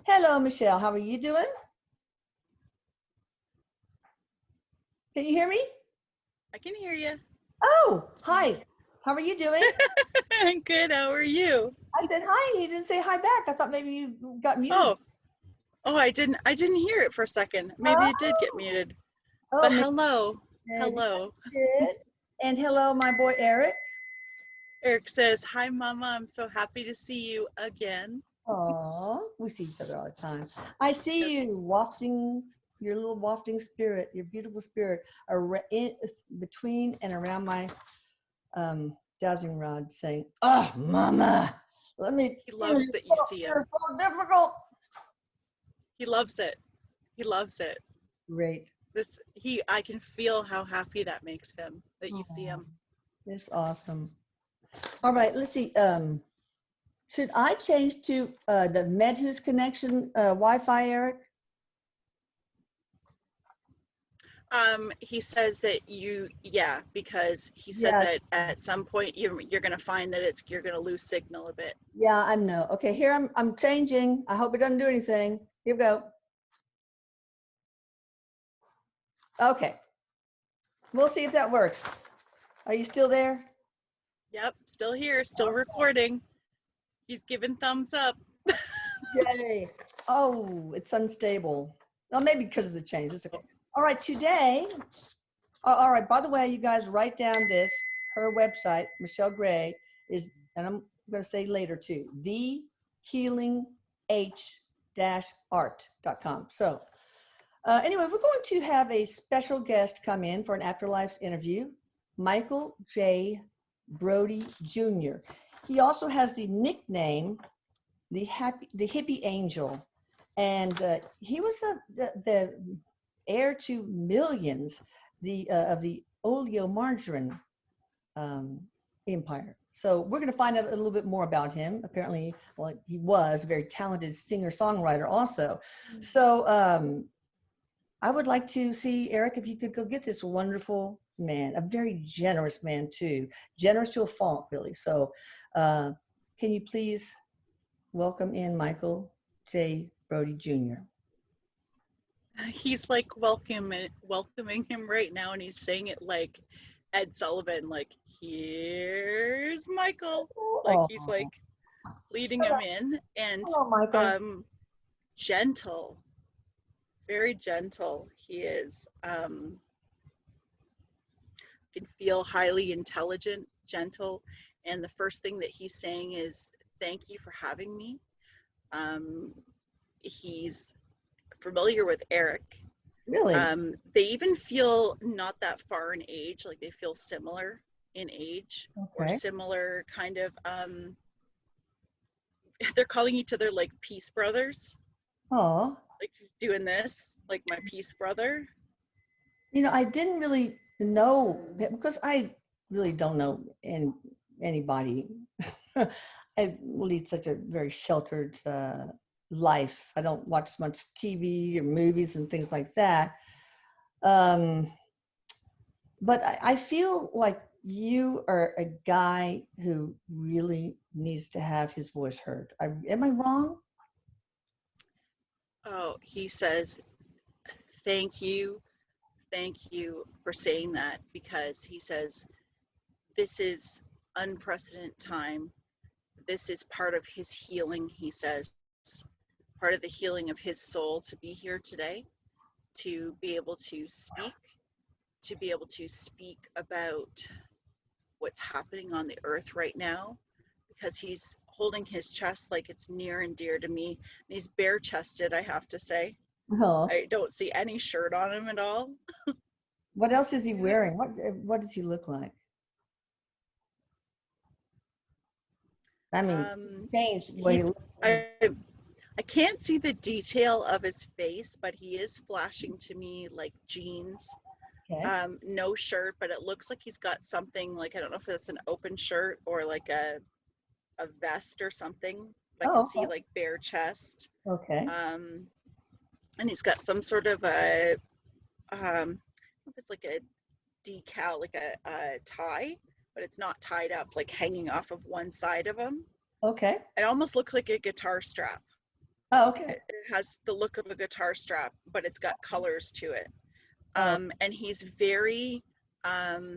Hello, Michelle. How are you doing? Can you hear me? I can hear you. Oh, hi. How are you doing? I'm good. How are you? I said hi, and you didn't say hi back. I thought maybe you got muted. Oh, I didn't hear it for a second. Maybe it did get Oh, muted. oh, But maybe hello. you Hello. did. And hello, my boy Eric. Eric says, "Hi mama, I'm so happy to see you again." Oh, we see each other all the time. I Yep. see you wafting your little wafting spirit, your beautiful spirit, between and around my dowsing rod, saying, "Oh, Mama, let me. He You're loves that you see him. so difficult." He loves it. He loves it. Great. I can feel how happy that makes him that you see Oh, him. it's awesome. All right, let's see. Should I change to the Medhus connection Wi-Fi, Eric? He says that because he said Yes. that at some point you're gonna find that you're gonna lose signal a bit. Yeah, I know. Okay, here I'm changing. I hope it doesn't do anything. Here we go. Okay. We'll see if that works. Are you still there? Yep, still here, still recording. He's giving thumbs up. Yay. Oh, it's unstable. Well, maybe because of the change. It's okay. All right, today. All right, by the way, you guys write down this. Her website, Michelle Gray, is, and I'm going to say later too, thehealing-art.com. So anyway, we're going to have a special guest come in for an afterlife interview, Michael J. Brody Jr. He also has the nickname, the Hippie Angel, and he was the heir to millions of the oleomargarine empire. So we're going to find out a little bit more about him. Apparently, well, he was a very talented singer-songwriter also. So I would like to see, Eric, if you could go get this wonderful man, a very generous man too, generous to a fault, really. So can you please welcome in Michael J. Brody Jr. He's like welcoming him right now, and he's saying it like Ed Sullivan, like, "Here's Michael." Like Oh, he's like leading him in, and hello, Michael. gentle, very gentle he is. Can feel highly intelligent, gentle, and the first thing that he's saying is, "Thank you for having me." He's familiar with Eric. Really? They even feel not that far in age, like they feel similar in age or Okay. similar kind of, they're calling each other like peace brothers. Oh, Like he's doing this, like my peace brother. I didn't really know because I really don't know anybody. I lead such a very sheltered life. I don't watch much TV or movies and things like that. Um, but I feel like you are a guy who really needs to have his voice heard. Am I wrong? Oh, he says, thank you. Thank you for saying that, because he says, this is unprecedented time. This is part of his healing, he says, part of the healing of his soul to be here today, to be able to speak about what's happening on the earth right now, because he's holding his chest like it's near and dear to me. And he's bare chested, I have to say. Oh, I don't see any shirt on him at all. what else is he wearing? What does he look like? I mean, change what he He's looks like. I can't see the detail of his face, but he is flashing to me like jeans. Okay. No shirt, but it looks like he's got something, like, I don't know if it's an open shirt or like a vest or something. I can Oh, see like bare chest. okay. Um, and he's got some sort of a, I don't know if it's like a decal, like a tie, but it's not tied up, like hanging off of one side of him. Okay. It almost looks like a guitar strap. Oh, okay. It has the look of a guitar strap, but it's got colors to it. Oh, And he's very, I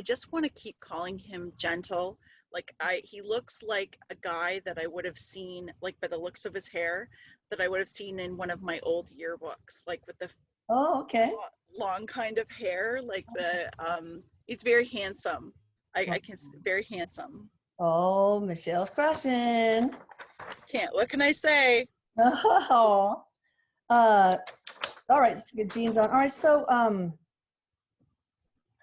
just want to keep calling him gentle. Like he looks like a guy that I would have seen, like by the looks of his hair, that I would have seen in one of my old yearbooks, like with the oh, okay. long kind of hair, like he's very handsome. I can, very handsome. Oh, Michelle's crushing. What can I say? Oh, uh, all right. Let's get jeans on. All right. So,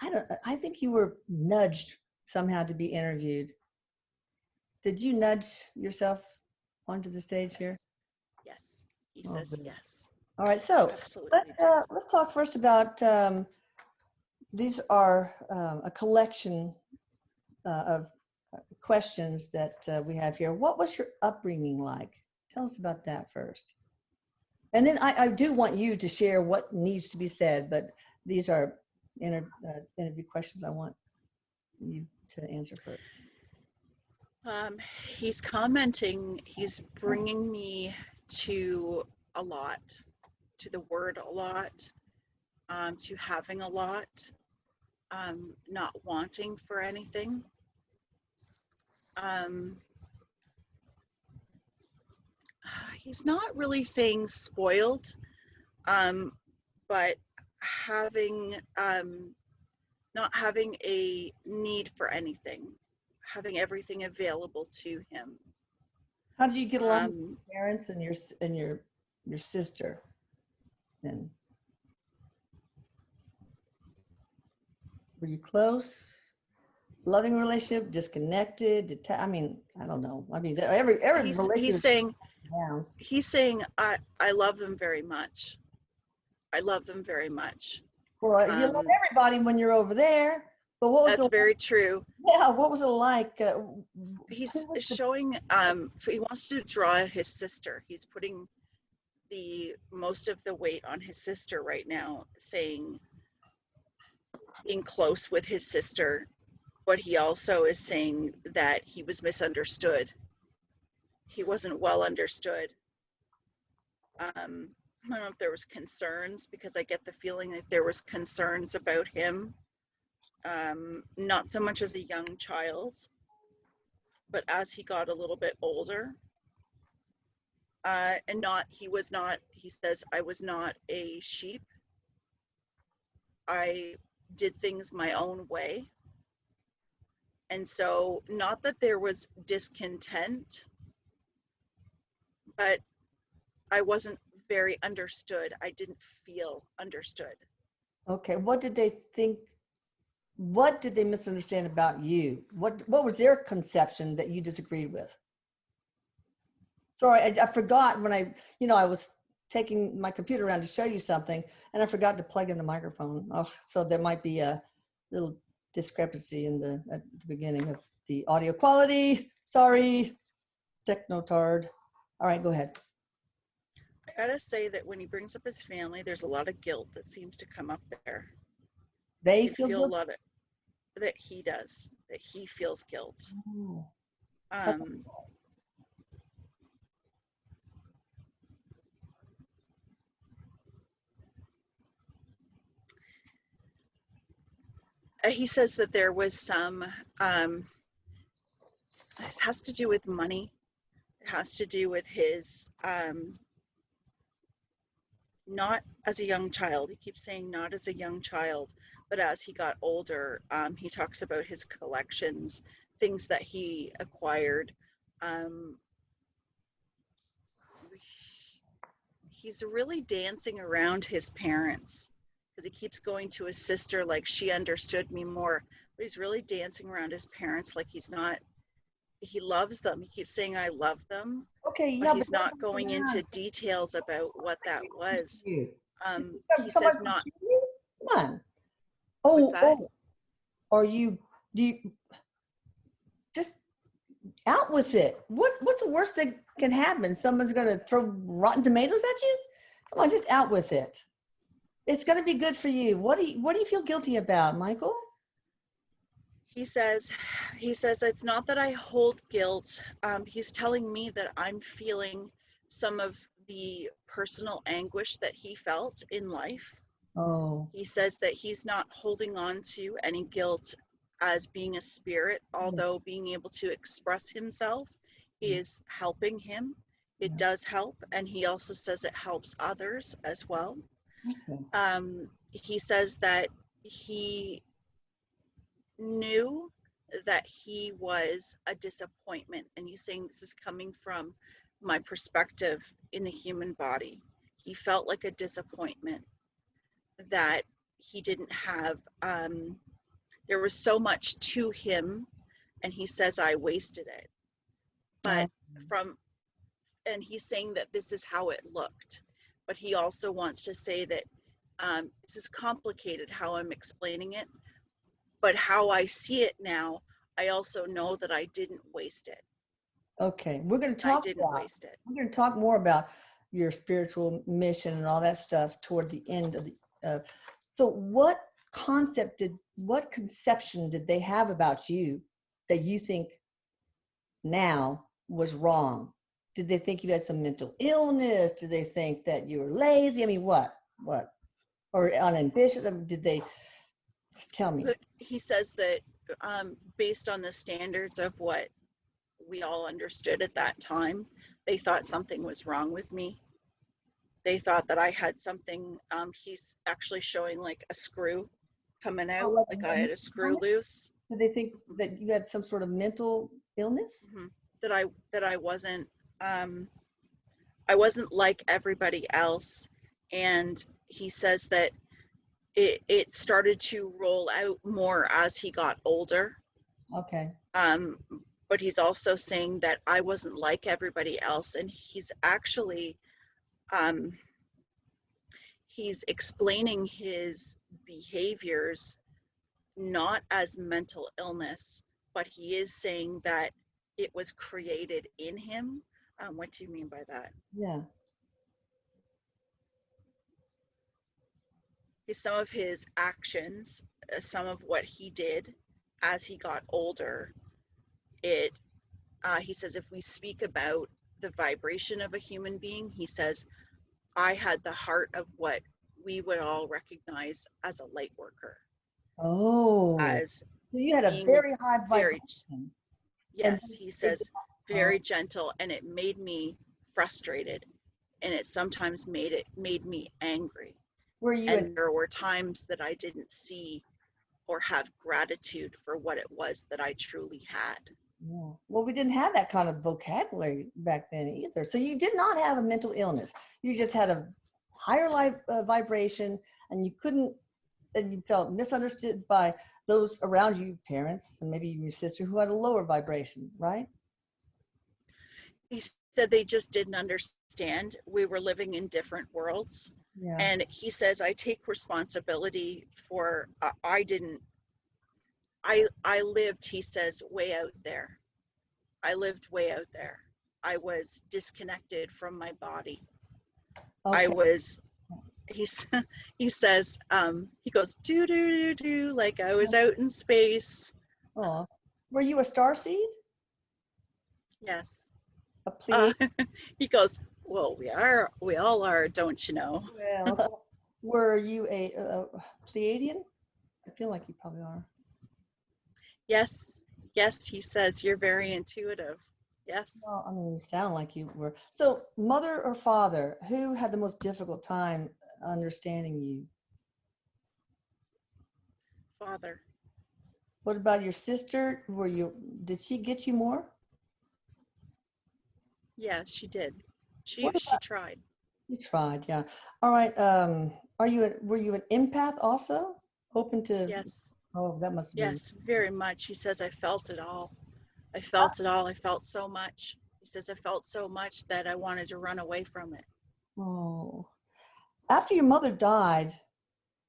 I think you were nudged somehow to be interviewed. Did you nudge yourself onto the stage here? Yes, he Oh, says good. yes. All right. So Absolutely do. let's talk first about, these are a collection of questions that we have here. What was your upbringing like? Tell us about that first. And then I do want you to share what needs to be said, but these are interview questions I want you to answer first. He's commenting, he's bringing me to a lot, to the word a lot, to having a lot, not wanting for anything. He's not really saying spoiled, but having, not having a need for anything, having everything available to him. How did you get along with your parents and your sister? And were you close? Loving relationship, disconnected? I mean, I don't know. I mean, every He's relationship saying, downs. I love them very much. I love them very much. Well, you love everybody when you're over there. But what was That's the very true. yeah? What was it like? He's showing. He wants to draw out his sister. He's putting the most of the weight on his sister right now, saying being close with his sister. But he also is saying that he was misunderstood. He wasn't well understood. I don't know if there was concerns, because I get the feeling that there was concerns about him, not so much as a young child, but as he got a little bit older. And he says, I was not a sheep. I did things my own way. And so, not that there was discontent, but I wasn't very understood. I didn't feel understood. Okay, what did they think? What did they misunderstand about you? What was their conception that you disagreed with? Sorry, I forgot when I was taking my computer around to show you something, and I forgot to plug in the microphone. Oh, so there might be a little discrepancy at the beginning of the audio quality. Sorry, technotard. All right, go ahead. I gotta say that when he brings up his family, there's a lot of guilt that seems to come up there. They You feel a guilty? lot of that he does, that he feels guilt. Oh. He says that there was some, it has to do with money. It has to do with his, not as a young child. He keeps saying not as a young child, but as he got older, he talks about his collections, things that he acquired. He's really dancing around his parents, because he keeps going to his sister like she understood me more, but he's really dancing around his parents like he's not. He loves them. He keeps saying I love them, Okay, but yeah, but he's not going into details about what that was. He says not. Come on. What's that? Are you? Do you just out with it? What's the worst that can happen? Someone's gonna throw rotten tomatoes at you? Come on, just out with it. It's gonna be good for you. What do you feel guilty about, Michael? he says, it's not that I hold guilt. He's telling me that I'm feeling some of the personal anguish that he felt in life. Oh, He says that he's not holding on to any guilt as being a spirit, yeah, although being able to express himself is helping him. It yeah. does help, and he also says it helps others as well. Okay. He says that he knew that he was a disappointment, and he's saying this is coming from my perspective in the human body. He felt like a disappointment that he didn't have, there was so much to him, and he says I wasted it. But Oh, from, and he's saying that this is how it looked, but he also wants to say that this is complicated how I'm explaining it, but how I see it now, I also know that I didn't waste it. okay. We're going to I talk didn't about, waste it. we're going to talk more about your spiritual mission and all that stuff toward the end of the, so what what conception did they have about you that you think now was wrong? Did they think you had some mental illness? Did they think that you were lazy? I mean, what? Or unambitious? I mean, did they, just tell me. But he says that based on the standards of what we all understood at that time, they thought something was wrong with me. They thought that I had something. He's actually showing like a screw coming Oh, out, like like I had a screw loose. did they think that you had some sort of mental illness? Mm-hmm. That I wasn't like everybody else. And he says that it started to roll out more as he got older. Okay. Um, but he's also saying that I wasn't like everybody else, and he's actually um, he's explaining his behaviors not as mental illness, but he is saying that it was created in him. What do you mean by that? Yeah. Some of his actions, some of what he did as he got older, it he says if we speak about the vibration of a human being, he says I had the heart of what we would all recognize as a light worker, Oh, as so you had a being very high very, vibration. And yes, he it, says oh, very gentle, and it made me frustrated, and it sometimes made me angry. were you an And there were times that I didn't see or have gratitude for what it was that I truly had. yeah. Well, we didn't have that kind of vocabulary back then either. So you did not have a mental illness. You just had a higher life vibration, and you couldn't, and you felt misunderstood by those around you, parents, and maybe your sister who had a lower vibration, right? He said they just didn't understand. We were living in different worlds. Yeah. And he says, I take responsibility for, I didn't, I lived, he says, way out there. I lived way out there. I was disconnected from my body. I Okay. was, he's, he says, he goes, do, do, do, do, like I was out in space. Oh, were you a star seed? Yes. A Uh, Pleiadian? he goes, well, we all are, don't you know? Well, were you a Pleiadian? I feel like you probably are. Yes, yes, he says, you're very intuitive. Yes, Well, I mean, you sound like you were. So, mother or father, who had the most difficult time understanding you? Father. What about your sister? Did she get you more? Yeah, she did. What She about, tried. you tried, yeah. All right. Were you an empath also? Open to, Yes, oh, that must have been, yes, very much. He says, I felt it all. I felt it all. I felt so much. He says, I felt so much that I wanted to run away from it. oh. After your mother died,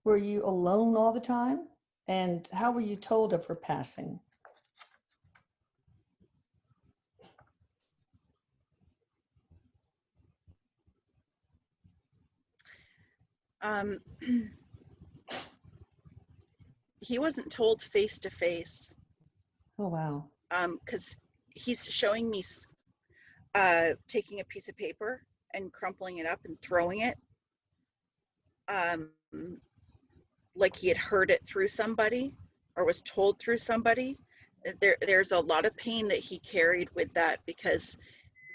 were you alone all the time? And how were you told of her passing? He wasn't told face to face. Oh, wow. Because he's showing me taking a piece of paper and crumpling it up and throwing it, like he had heard it through somebody or was told through somebody. There's a lot of pain that he carried with that, because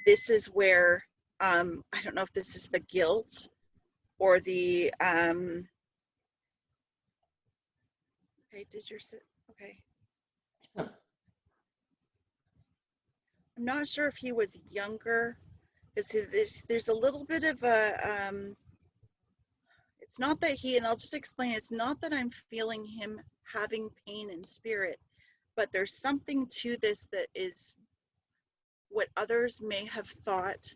this is where, I don't know if this is the guilt or the, okay, okay. I'm not sure if he was younger, because there's a little bit of a, it's not that and I'll just explain, it's not that I'm feeling him having pain in spirit, but there's something to this that is what others may have thought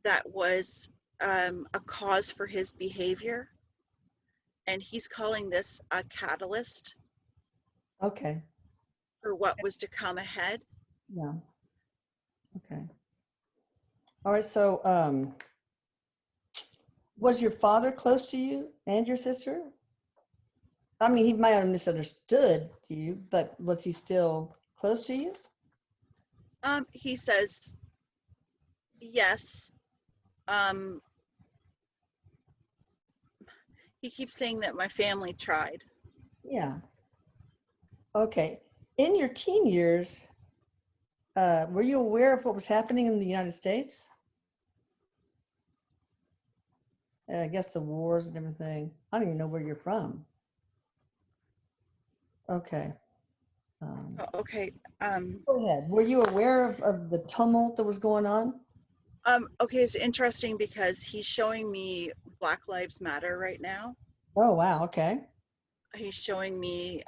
that was a cause for his behavior. And he's calling this a catalyst Okay. for what was to come ahead. Yeah. Okay. All right. So, was your father close to you and your sister? I mean, he might have misunderstood you, but was he still close to you? He says, yes. He keeps saying that my family tried. Yeah. Okay. In your teen years, were you aware of what was happening in the United States? I guess the wars and everything. I don't even know where you're from. Okay. Oh, okay. Go ahead. Were you aware of the tumult that was going on? Okay, it's interesting because he's showing me Black Lives Matter right now. Oh, wow. Okay. He's showing me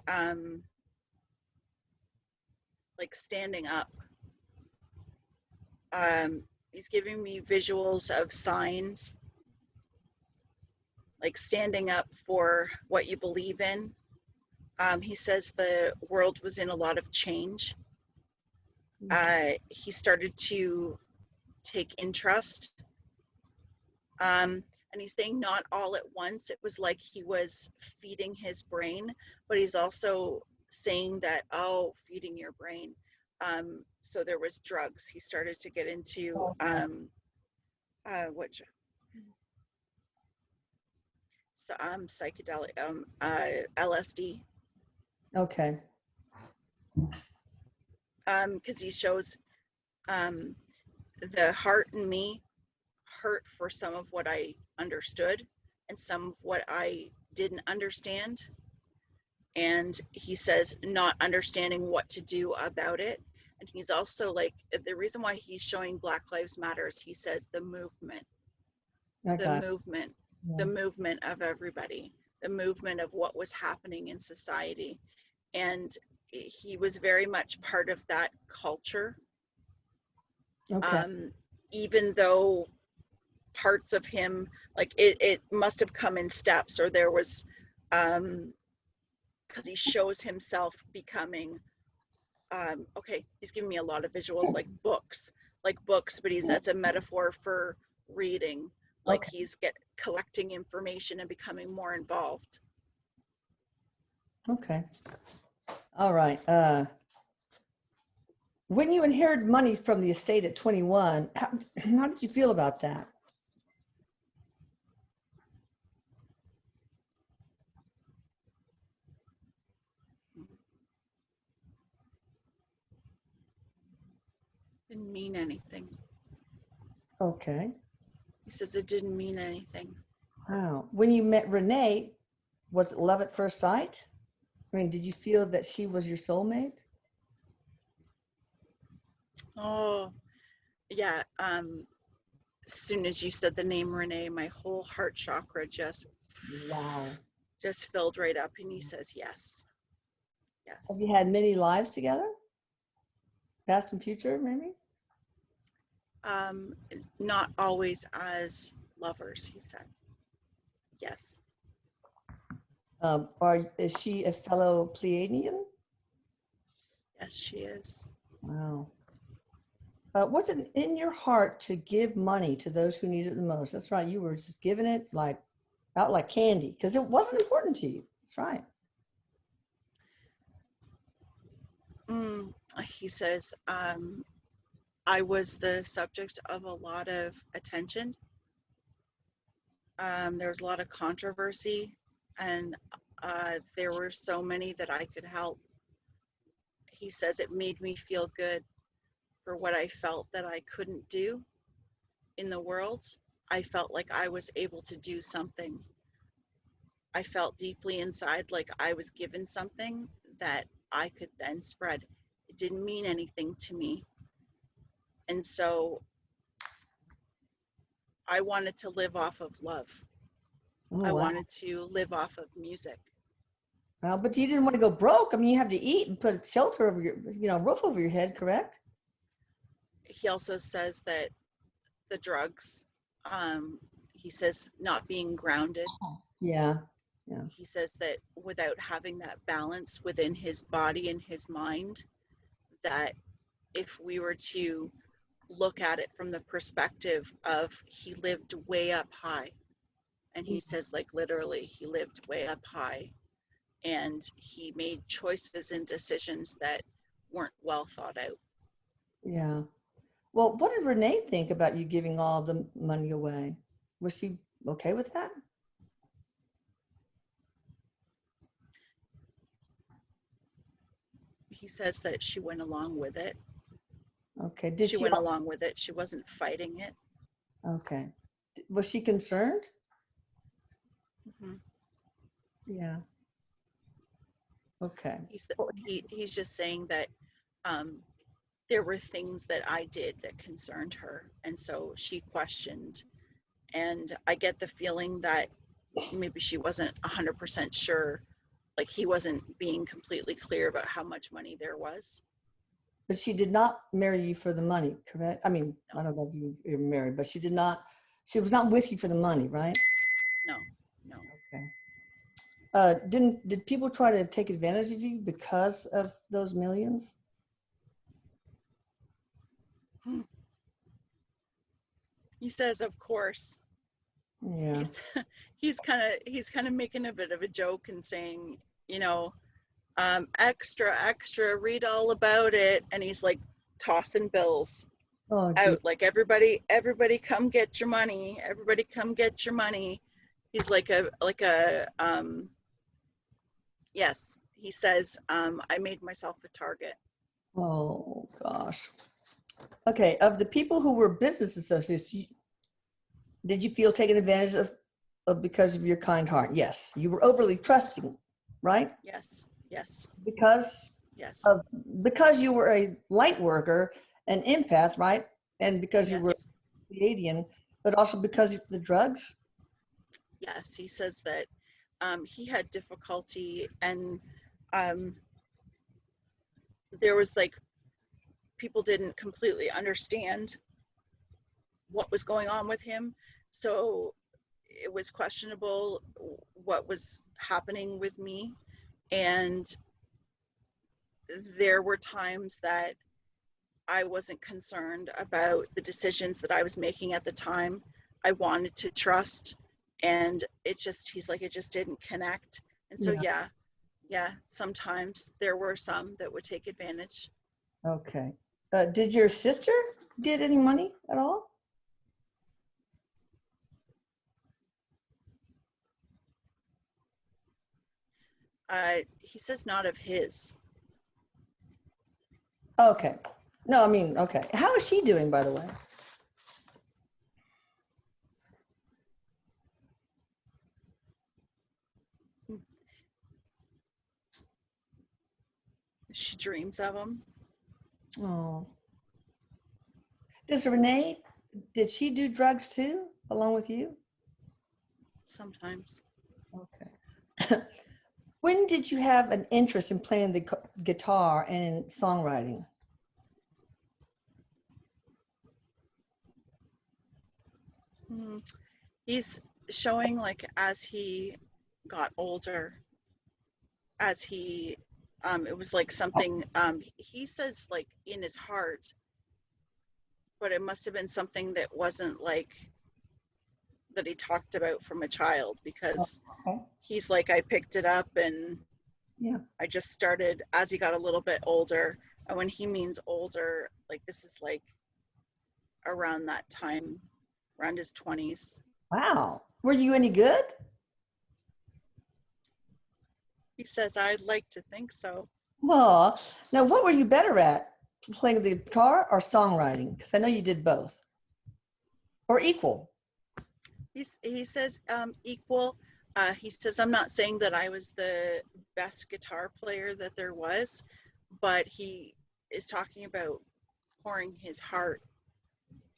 like standing up. He's giving me visuals of signs, like standing up for what you believe in. He says the world was in a lot of change. He started to take interest. And he's saying not all at once. It was like he was feeding his brain, but he's also saying that, oh, feeding your brain. So there was drugs. He started to get into what psychedelic, LSD. Okay. Because he shows the heart in me hurt for some of what I understood and some of what I didn't understand. And he says not understanding what to do about it. And he's also like, the reason why he's showing Black Lives Matter is he says the movement, the movement, the movement of everybody, the movement of what was happening in society. And he was very much part of that culture. Okay. Even though parts of him, like it must have come in steps, or there was, because he shows himself becoming, okay, he's giving me a lot of visuals, like books, but that's a metaphor for reading, like Okay. he's collecting information and becoming more involved. Okay. All right. When you inherited money from the estate at 21, how did you feel about that? Didn't mean anything. Okay. He says it didn't mean anything. Wow. When you met Renee, was it love at first sight? I mean, did you feel that she was your soulmate? Oh, yeah. As soon as you said the name Renee, my whole heart chakra just filled right up. And he says, yes. Yes. Have you had many lives together? Past and future, maybe? Not always as lovers, he said. Yes. Is she a fellow Pleiadian? Yes, she is. Wow. Was it in your heart to give money to those who need it the most? That's right. You were just giving it out like candy because it wasn't important to you. That's right. he says, I was the subject of a lot of attention. There was a lot of controversy, and there were so many that I could help. He says it made me feel good for what I felt that I couldn't do in the world. I felt like I was able to do something. I felt deeply inside like I was given something that I could then spread. It didn't mean anything to me. And so I wanted to live off of love. Oh, I wow. wanted to live off of music. Well, but you didn't want to go broke. I mean, you have to eat and put a shelter over your, roof over your head, correct? He also says that the drugs, he says not being grounded. Yeah. Yeah. He says that without having that balance within his body and his mind, that if we were to look at it from the perspective of he lived way up high, and he says like literally he lived way up high, and he made choices and decisions that weren't well thought out. Yeah. Well, what did Renee think about you giving all the money away? Was she okay with that? He says that she went along with it. Okay. She went along with it. She wasn't fighting it. Okay. Was she concerned? Mm-hmm. Yeah. Okay. He's just saying that there were things that I did that concerned her, and so she questioned. And I get the feeling that maybe she wasn't 100% sure, like he wasn't being completely clear about how much money there was. But she did not marry you for the money, correct? I mean, No. I don't know if you're married, but she was not with you for the money, right? No. Okay. Did people try to take advantage of you because of those millions? He says, of course. Yeah. He's kind of making a bit of a joke and saying, extra, read all about it. And he's like tossing bills out, like everybody come get your money. Everybody come get your money. He's yes, he says, I made myself a target. Oh gosh. Okay. Of the people who were business associates, did you feel taken advantage of because of your kind heart? Yes. You were overly trusting, right? Yes. Because you were a light worker, an empath, right? And because you were Canadian, but also because of the drugs? Yes, he says that he had difficulty, and there was like people didn't completely understand what was going on with him, so it was questionable what was happening with me. And there were times that I wasn't concerned about the decisions that I was making at the time. I wanted to trust, and he's like, it just didn't connect. And so yeah, sometimes there were some that would take advantage. Okay. Did your sister get any money at all? He says not of his. Okay. No, I mean, okay. How is she doing, by the way? She dreams of him. Oh. Does Renee, did she do drugs too, along with you? Sometimes. Okay. When did you have an interest in playing the guitar and in songwriting? He's showing like as he got older, as he it was like something he says like in his heart, but it must have been something that wasn't like that he talked about from a child, because he's like, I picked it up and I just started, as he got a little bit older, when he means older, like this is like around that time, around his 20s. Wow. Were you any good? He says, I'd like to think so. Oh, now what were you better at? Playing the guitar or songwriting? Because I know you did both. Or equal. He says equal. He says, I'm not saying that I was the best guitar player that there was, but he is talking about pouring his heart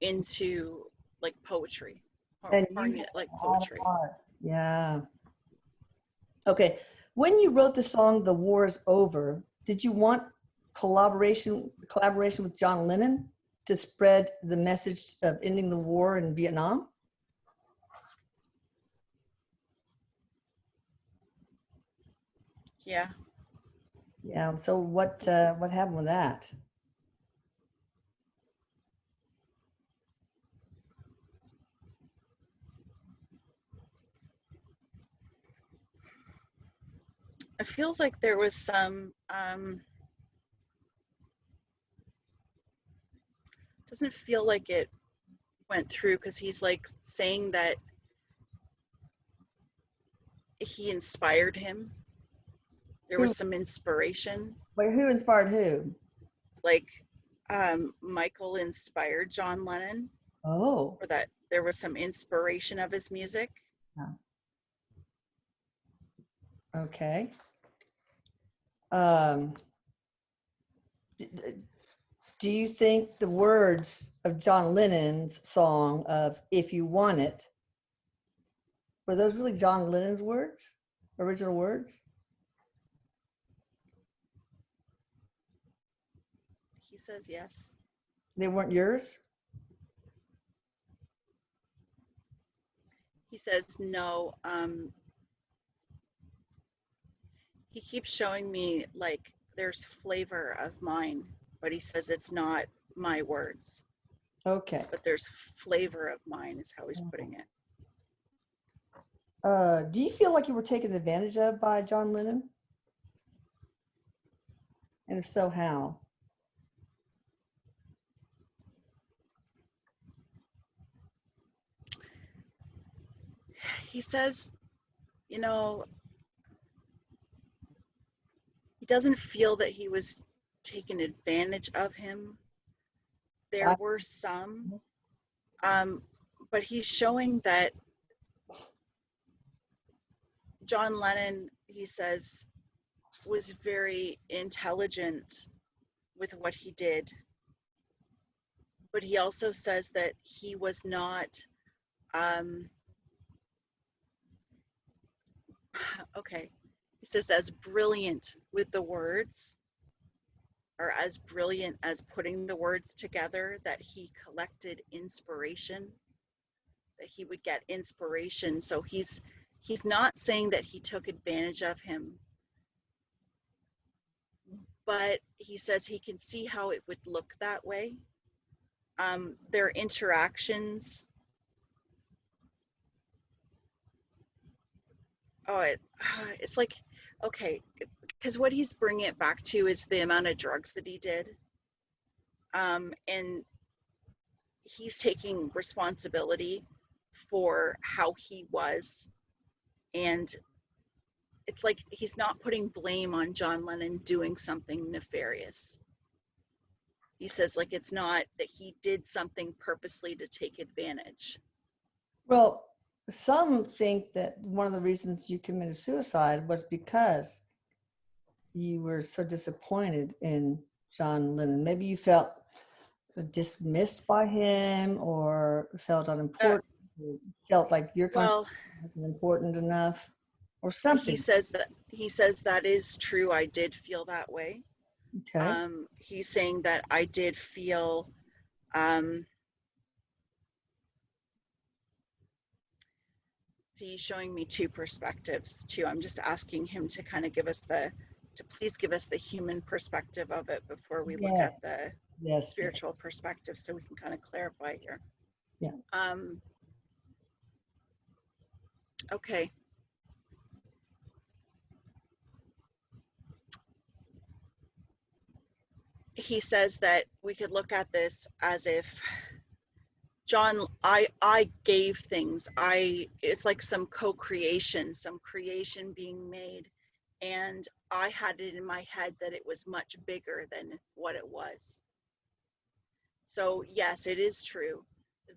into like poetry, And pouring you it like had a poetry. part. Yeah. Okay. When you wrote the song "The War Is Over," did you want collaboration with John Lennon to spread the message of ending the war in Vietnam? Yeah. Yeah. So what happened with that? It feels like there was some, doesn't feel like it went through, because he's like saying that he inspired him. There Who? was some inspiration, Wait, who inspired who? like Michael inspired John Lennon, Oh. or that there was some inspiration of his music. Yeah. Okay. Um, do you think the words of John Lennon's song of "If You Want It" were those really John Lennon's words, original words? He says yes. They weren't yours? He says no. He keeps showing me like there's flavor of mine, but he says it's not my words, Okay. but there's flavor of mine is how he's putting it. Do you feel like you were taken advantage of by John Lennon? And if so, how? He says, you know, he doesn't feel that he was taken advantage of him. There I, were some, um, but he's showing that John Lennon, he says, was very intelligent with what he did. But he also says that he was not, okay, he says as brilliant with the words, or as brilliant as putting the words together, that he collected inspiration, that he would get inspiration. So he's not saying that he took advantage of him, but he says he can see how it would look that way. Their interactions, it's like, okay, because what he's bringing it back to is the amount of drugs that he did, and he's taking responsibility for how he was, and it's like he's not putting blame on John Lennon doing something nefarious. He says like it's not that he did something purposely to take advantage. well, some think that one of the reasons you committed suicide was because you were so disappointed in John Lennon. Maybe you felt dismissed by him or felt unimportant, or felt like your Well, contribution wasn't important enough or he something. says that is true. I did feel that way. Okay. He's saying that I did feel, he's showing me two perspectives too. I'm just asking him to kind of please give us the human perspective of it before we look at Yes. the Yes. Yes. spiritual perspective, so we can kind of clarify here. Yeah. Okay. he says that we could look at this as if John, I gave things. It's like some co-creation, some creation being made, and I had it in my head that it was much bigger than what it was. So yes, it is true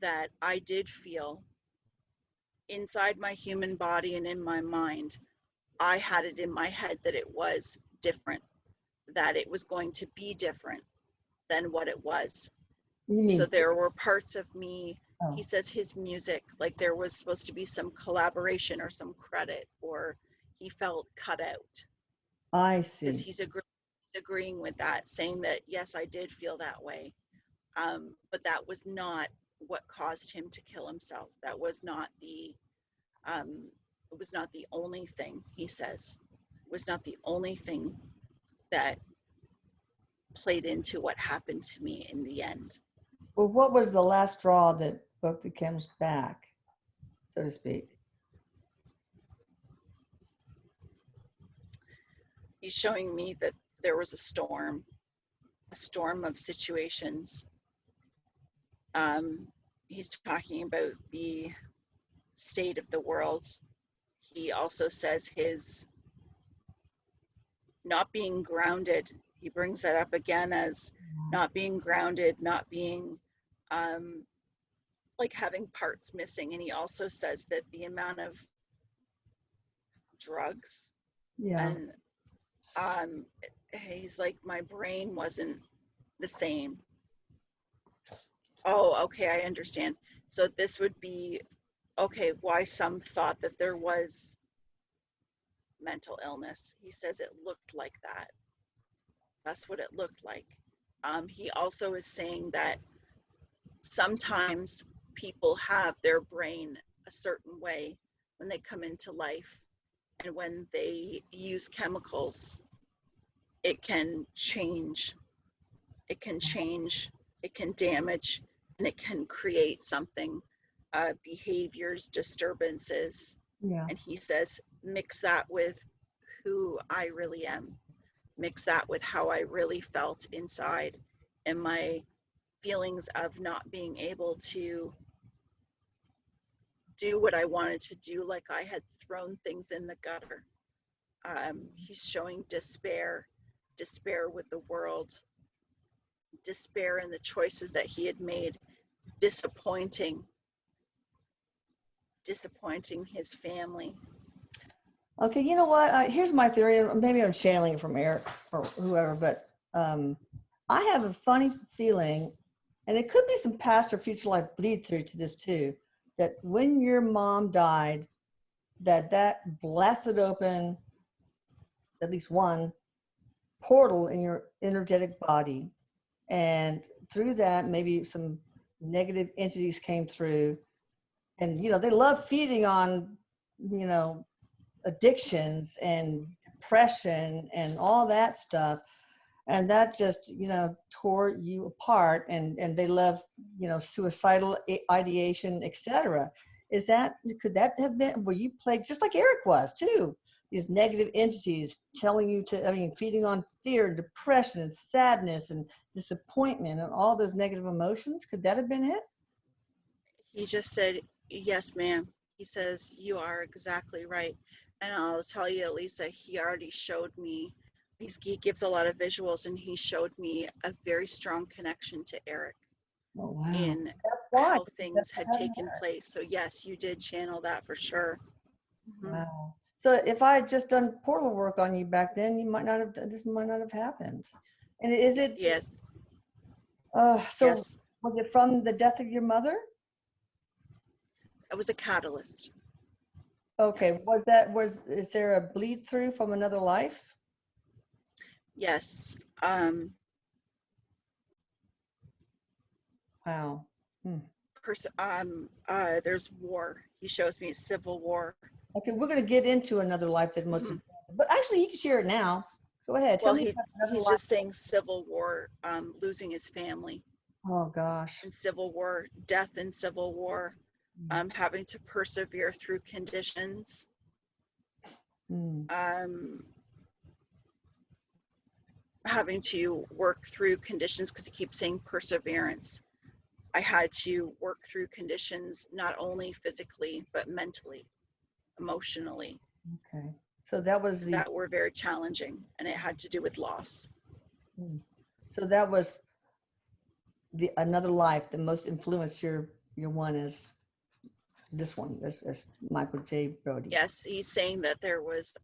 that I did feel inside my human body and in my mind, I had it in my head that it was different, that it was going to be different than what it was. You So mean, there were parts of me, he oh, says his music, like there was supposed to be some collaboration or some credit, or he felt cut out, I because see. he's agreeing with that, saying that yes, I did feel that way, but that was not what caused him to kill himself. That was not um, it was not the only thing, he says. It was not the only thing that played into what happened to me in the end. Well, what was the last straw that broke the camel's back, so to speak? He's showing me that there was a storm of situations. He's talking about the state of the world. He also says his not being grounded. He brings that up again as not being grounded, not being like having parts missing. And he also says that the amount of drugs Yeah. and he's like, my brain wasn't the same. Oh, okay, I understand. So this would be, okay, why some thought that there was mental illness. He says it looked like that. That's what it looked like. He also is saying that sometimes people have their brain a certain way when they come into life, and when they use chemicals, it can change. It can change, it can damage, and it can create something, behaviors, disturbances. Yeah. And he says, mix that with who I really am, mix that with how I really felt inside, and my feelings of not being able to do what I wanted to do, like I had thrown things in the gutter. He's showing despair, despair with the world, despair in the choices that he had made, disappointing his family. Okay, you know what? Here's my theory. Maybe I'm channeling from Eric or whoever, but I have a funny feeling, and it could be some past or future life bleed through to this too, that when your mom died, that blasted open at least one portal in your energetic body, and through that, maybe some negative entities came through, and they love feeding on, you know, addictions and depression and all that stuff, and that just tore you apart, and they love suicidal ideation, etc. Could that have been where you plagued, just like Eric was too, these negative entities telling you to, feeding on fear and depression and sadness and disappointment and all those negative emotions? Could that have been it? He just said, yes, ma'am. He says, you are exactly right. And I'll tell you, Lisa, he already showed me, he gives a lot of visuals, and he showed me a very strong connection to Eric Oh wow, in that's why. how things had taken place. So yes, you did channel that for sure. Mm-hmm. Wow. So if I had just done portal work on you back then, you might not have, this might not have happened. And is it, Yes, so yes, was it from the death of your mother? it was a catalyst. Okay. Yes, Is there a bleed through from another life? yes. Wow. Hmm. There's war. He shows me civil war. Okay. We're going to get into another life that most Mm-hmm. of, but actually you can share it now. Go ahead. Tell Well, me about another he's life. just saying civil war, losing his family, Oh gosh. and civil war, death in civil war, having to persevere through conditions. Hmm. Um, having to work through conditions, because he keeps saying perseverance. I had to work through conditions, not only physically, but mentally, emotionally, Okay. So that was that were very challenging, and it had to do with loss. so that was the another life that most influenced your one is this one, as Michael J. Brody. Yes, he's saying that there was,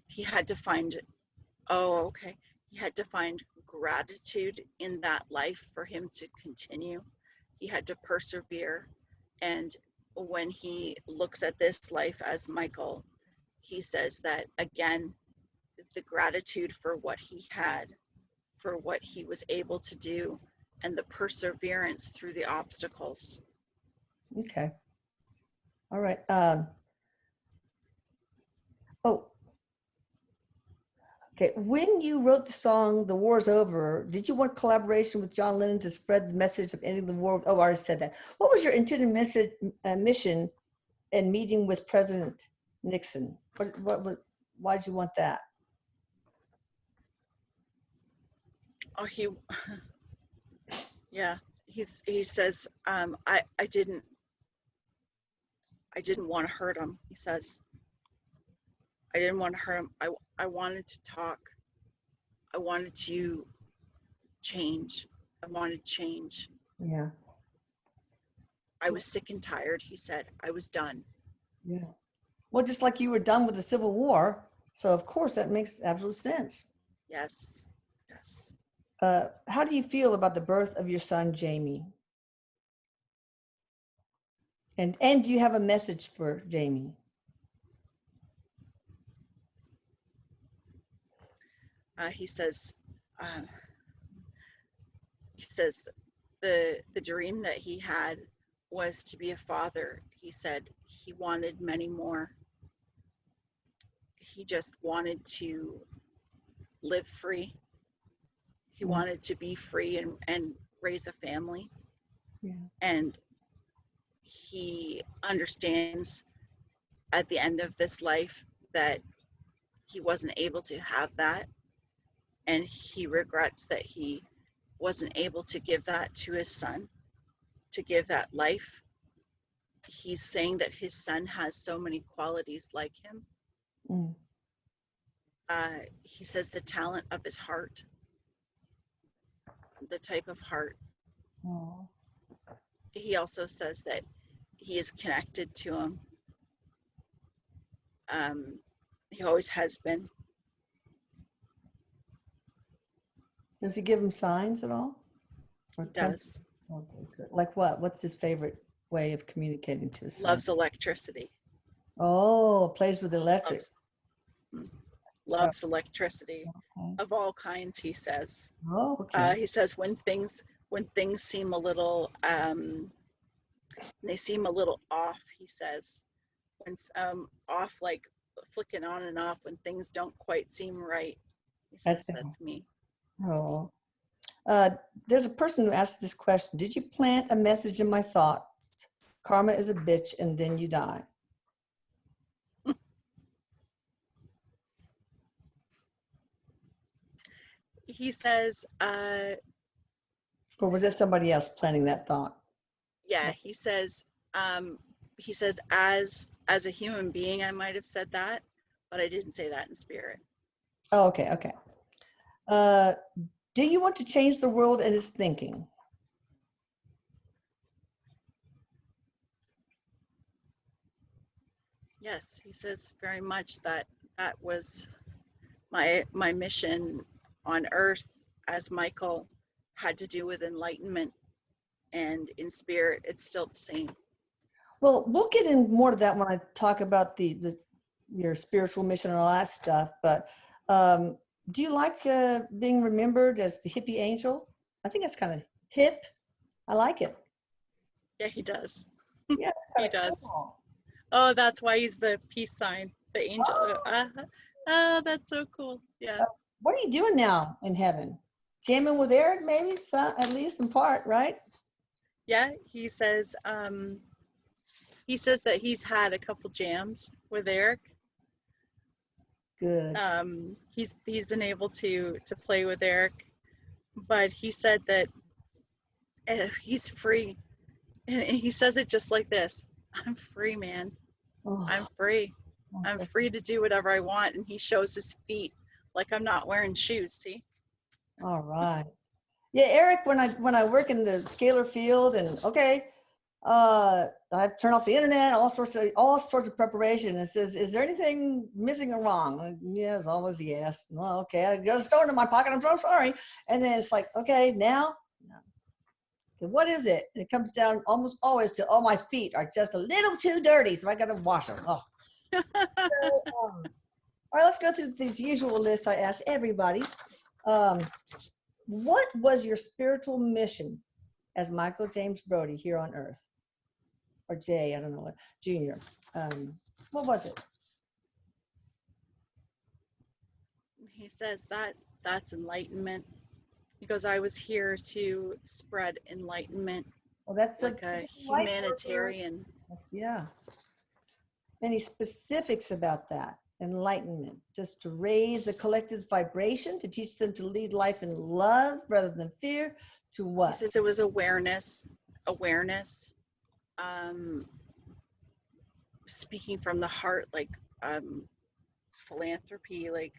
he had to find, he had to find gratitude in that life for him to continue. He had to persevere. And when he looks at this life as Michael, he says that again, the gratitude for what he had, for what he was able to do, and the perseverance through the obstacles. Okay. All right. Okay. When you wrote the song "The War's Over," did you want collaboration with John Lennon to spread the message of ending the war? Oh, I already said that. What was your intended message, mission in meeting with President Nixon? Why did you want that? Oh, he says, I didn't want to hurt him. He says, I didn't want to hurt him. I wanted to talk. I wanted to change. I wanted change. Yeah. I was sick and tired, he said. I was done. Yeah. Well, just like you were done with the Civil War. So of course that makes absolute sense. Yes. Yes. How do you feel about the birth of your son, Jamie? And do you have a message for Jamie? He says the dream that he had was to be a father. He said he wanted many more. He just wanted to live free. He wanted to be free and raise a family. Yeah. And he understands at the end of this life that he wasn't able to have that. And he regrets that he wasn't able to give that to his son, to give that life. He's saying that his son has so many qualities like him. He says the talent of his heart, the type of heart. Oh. He also says that he is connected to him. He always has been. Does he give him signs at all? He does. Okay, good. Like what? What's his favorite way of communicating to his son? Loves electricity. Oh, plays with electric. Loves electricity of all kinds, he says. Oh, okay. He says when things seem a little they seem a little off, he says, when off, like flicking on and off, when things don't quite seem right, he says that's me. Oh. There's a person who asked this question. Did you plant a message in my thoughts? Karma is a bitch and then you die. He says, or was it somebody else planting that thought? Yeah, he says as a human being, I might have said that, but I didn't say that in spirit. Oh, okay, okay. Do you want to change the world and its thinking? Yes, he says very much that was my mission on earth as Michael had to do with enlightenment, and in spirit it's still the same. Well, we'll get in more to that when I talk about your spiritual mission and all that stuff, but do you like being remembered as the hippie angel? I think that's kind of hip. I like it. Yeah, he does. Yeah, it's kind he of does. Cool. Oh, that's why he's the peace sign, the angel. Oh, that's so cool. Yeah. What are you doing now in heaven? Jamming with Erik, maybe, at least in part, right? Yeah, he says that he's had a couple jams with Erik. Good. He's been able to play with Erik, but he said that he's free, and he says it just like this: "I'm free, man. I'm Oh, free. I'm I'm so, free to do whatever I want." And he shows his feet like I'm not wearing shoes. See? all right. Yeah, Erik, when I work in the scalar field and okay, I turn off the internet, all sorts of preparation. It says, is there anything missing or wrong? And yeah, it's always yes. Well, okay, I got a stone in my pocket. I'm so sorry. And then it's like, okay, now, no. Okay, what is it? And it comes down almost always to, oh, my feet are just a little too dirty, so I got to wash them. Oh. So, all right, let's go through these usual lists I ask everybody. Um, what was your spiritual mission as Michael James Brody here on Earth? Or Jay, I don't know what, Junior. What was it? He says that's enlightenment. He goes, I was here to spread enlightenment, Well, that's like a light worker. humanitarian. Yeah. Any specifics about that? Enlightenment, just to raise the collective's vibration, to teach them to lead life in love rather than fear, to He what? says it was awareness, speaking from the heart, like philanthropy, like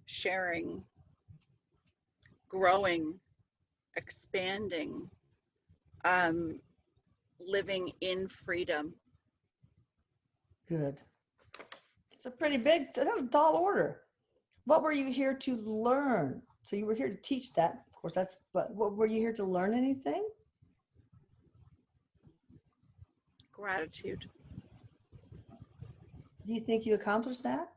sharing, growing, expanding, living in freedom. Good. It's a pretty big, that's a tall order. What were you here to learn? So you were here to teach that. Of course, but what were you here to learn anything? Gratitude. Do you think you accomplished that?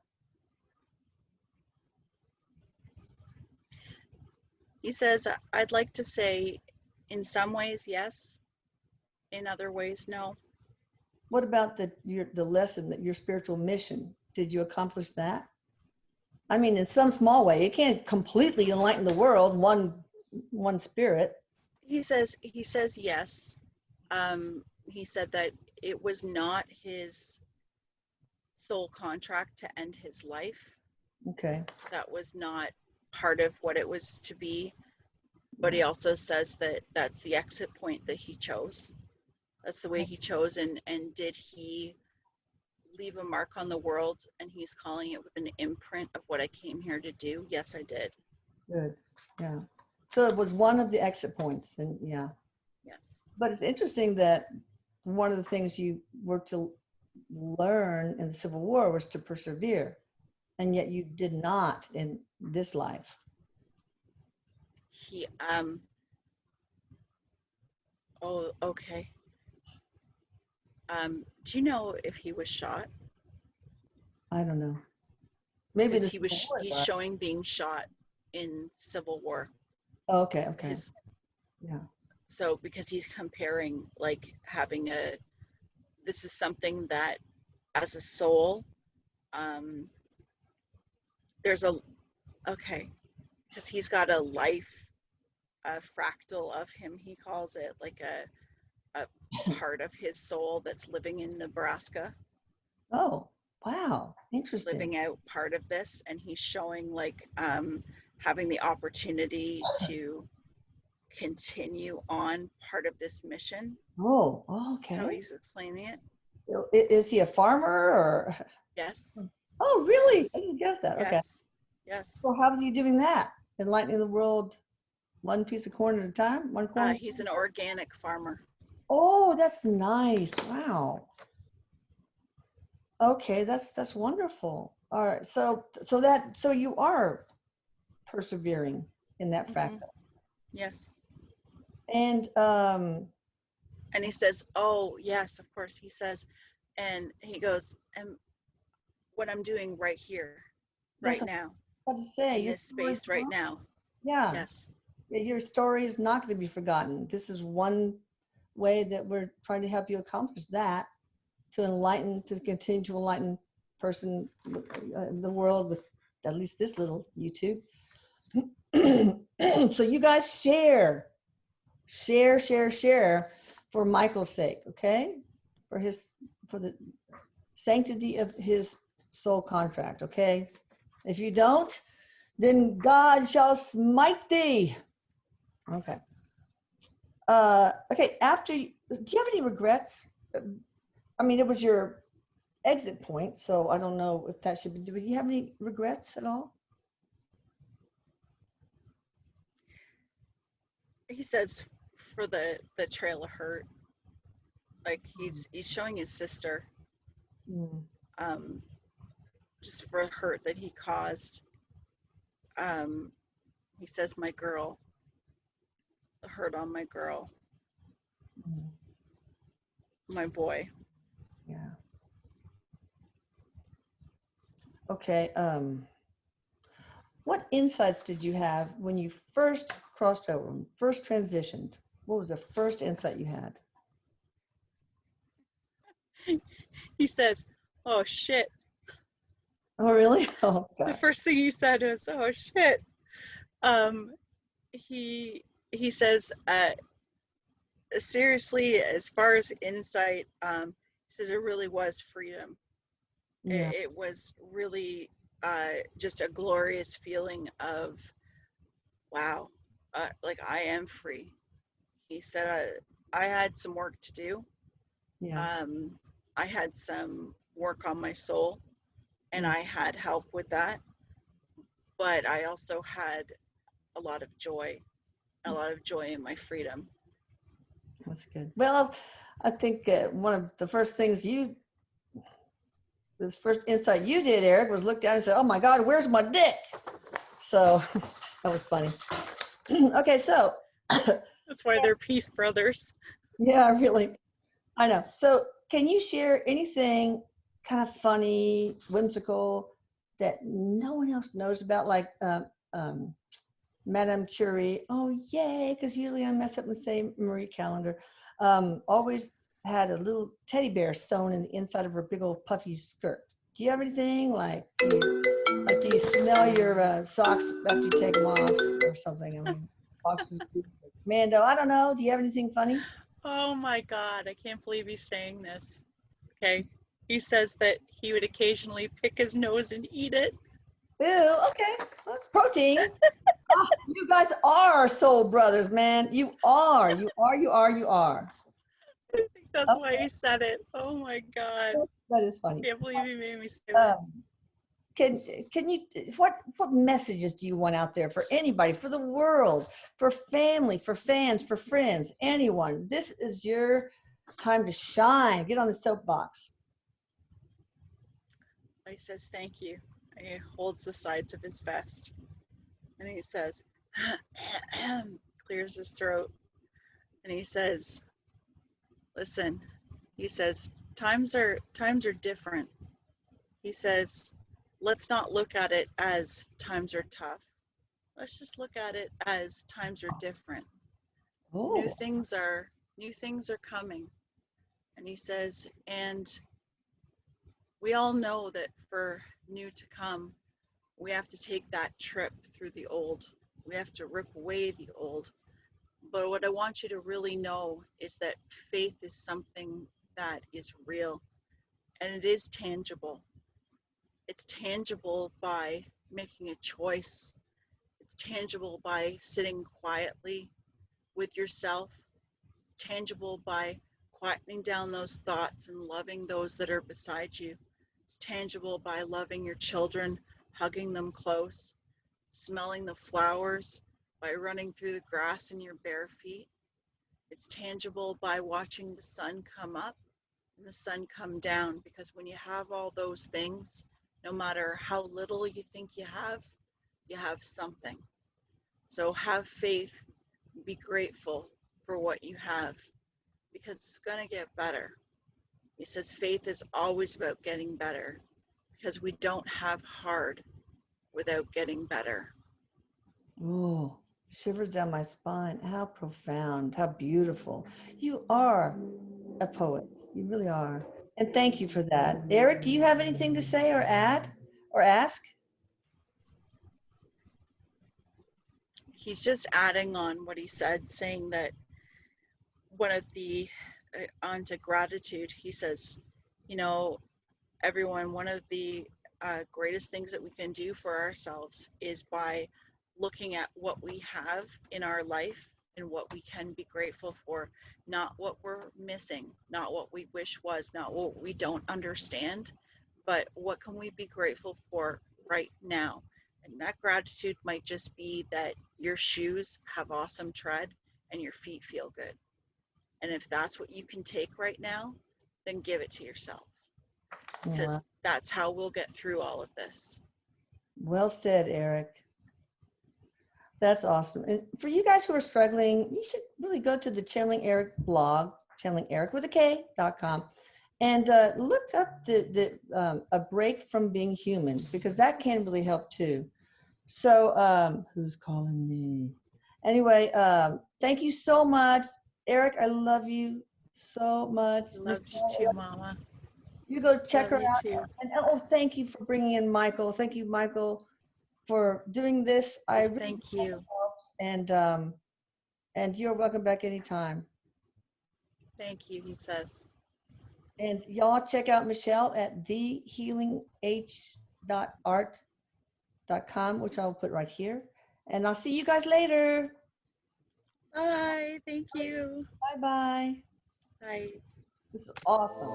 He says, I'd like to say in some ways, yes. In other ways, no. What about the lesson, that your spiritual mission? Did you accomplish that? I mean, in some small way. You can't completely enlighten the world, one spirit. He says yes. He said that it was not his soul contract to end his life. Okay. That was not part of what it was to be. But he also says that that's the exit point that he chose. That's the way he chose. And did he leave a mark on the world? And he's calling it with an imprint of what I came here to do. Yes, I did. Good. Yeah. So it was one of the exit points, and yeah. Yes. But it's interesting that one of the things you were to learn in the Civil War was to persevere, and yet you did not in this life. He oh, okay. Do you know if he was shot? I don't know. Maybe Because the Civil War. he's showing being shot in Civil War. Oh, okay. Okay. Yeah. So because he's comparing, like, having this is something that as a soul, there's because he's got a life, a fractal of him, he calls it, like a part of his soul that's living in Nebraska. Oh, wow. Interesting. Living out part of this, and he's showing, like, having the opportunity to continue on part of this mission. Oh, okay. How he's explaining it. Is he a farmer or? Yes. Oh, really? Yes. I didn't guess that. Yes. Okay. Yes. So how is he doing that? Enlightening the world one piece of corn at a time? One corn? He's an organic farmer. Oh, that's nice. Wow. Okay, that's wonderful. All right. So you are persevering in that fractal. Yes. And he says, oh, yes, of course. He says, and he goes, and what I'm doing right here, right now, what to say, in this space right now. Yeah. Yes. Your story is not going to be forgotten. This is one way that we're trying to help you accomplish that, to continue to enlighten the world with at least this little YouTube. So you guys share for Michael's sake, okay? For the sanctity of his soul contract, okay? If you don't, then God shall smite thee. Okay. Okay, do you have any regrets? I mean, it was your exit point, so I don't know if that should be, do you have any regrets at all? He says for the trail of hurt, like he's showing his sister, Mm. um, just for hurt that he caused. He says, my girl, the hurt on my girl, Mm. my boy. Yeah. Okay. What insights did you have when you first crossed over, first transitioned? What was the first insight you had? He says, oh shit. Oh, really? Oh, The God. first thing he said was, oh shit. Um, he says, seriously, as far as insight, he says it really was freedom. Yeah. It was really just a glorious feeling of, wow, like I am free. He said, I had some work to do. Yeah. Um, I had some work on my soul, and Mm. I had help with that. But I also had a lot of joy, That's, in my freedom. that's good. Well, I think one of the first things the first insight you did, Eric, was look down and say, oh my God, where's my dick? So that was funny. Okay, so That's why they're peace brothers. yeah, really. I know. So can you share anything kind of funny, whimsical that no one else knows about? Like um, Madame Curie. Oh, yay, because usually I mess up and say Marie Callender. Always had a little teddy bear sewn in the inside of her big old puffy skirt. Do you have anything like, do you smell your socks after you take them off or something? I mean, boxes, Mando, I don't know. Do you have anything funny? Oh my God, I can't believe he's saying this. Okay. He says that he would occasionally pick his nose and eat it. Ew, okay. Well, it's protein. Oh, you guys are soul brothers, man. You are. You are. You are. You are. I think that's why Okay, he said it. Oh my God. that is funny. Can't believe he made me say that. Um, can you what messages do you want out there for anybody, for the world, for family, for fans, for friends, anyone? This is your time to shine. Get on the soapbox. He says, thank you. And he holds the sides of his vest. And he says, clears his throat. And he says, listen, he says, times are different. He says, let's not look at it as times are tough. Let's just look at it as times are different. New Oh, things are coming. And he says, and we all know that for new to come, we have to take that trip through the old. We have to rip away the old. But what I want you to really know is that faith is something that is real, and it is tangible. It's tangible by making a choice. It's tangible by sitting quietly with yourself. It's tangible by quietening down those thoughts and loving those that are beside you. It's tangible by loving your children, hugging them close, smelling the flowers, by running through the grass in your bare feet. It's tangible by watching the sun come up and the sun come down, because when you have all those things, no matter how little you think you have something. So have faith, be grateful for what you have, because it's going to get better. He says faith is always about getting better, because we don't have hard without getting better. oh, shivers down my spine. How profound, how beautiful. You are a poet. You really are. And thank you for that. Eric, do you have anything to say or add or ask? He's just adding on what he said, saying that one of the, onto gratitude, he says, you know, everyone, one of the greatest things that we can do for ourselves is by looking at what we have in our life and what we can be grateful for, not what we're missing, not what we wish was, not what we don't understand, but what can we be grateful for right now. And that gratitude might just be that your shoes have awesome tread and your feet feel good. And if that's what you can take right now, then give it to yourself, Wow. because that's how we'll get through all of this. Well said, Erik. That's awesome. And for you guys who are struggling, you should really go to the Channeling Erik blog, channelingerik.com, and look up a break from being human, because that can really help too. So who's calling me? Anyway, thank you so much. Erik, I love you so much. Loves you Michelle, too, Mama. you go check Love her you out. too. And oh, thank you for bringing in Michael. Thank you, Michael, for doing this. I really Thank you. helps, and you're welcome back anytime. Thank you, he says. And y'all check out Michelle at thehealingh.art.com, which I'll put right here. And I'll see you guys later. Bye. Thank you. Bye-bye. Bye. This is awesome.